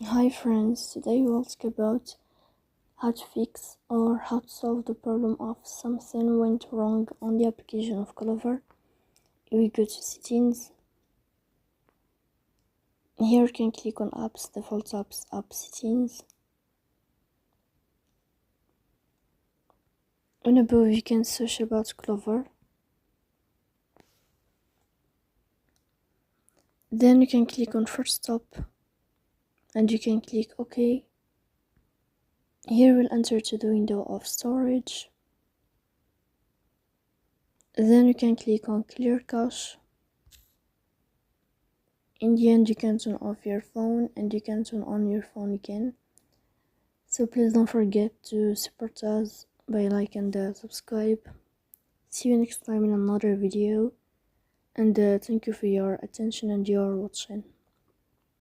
Hi friends, today we'll talk about how to fix or how to solve the problem of something went wrong on the application of Clover. We go to settings. Here you can click on apps, default apps, app settings. And above you can search about Clover. Then you can click on first stop and you can click OK. Here we'll enter to the window of storage. Then you can click on clear cache. In the end you can turn off your phone and you can turn on your phone again. So please don't forget to support us by like and subscribe. See you next time in another video, and thank you for your attention and your watching.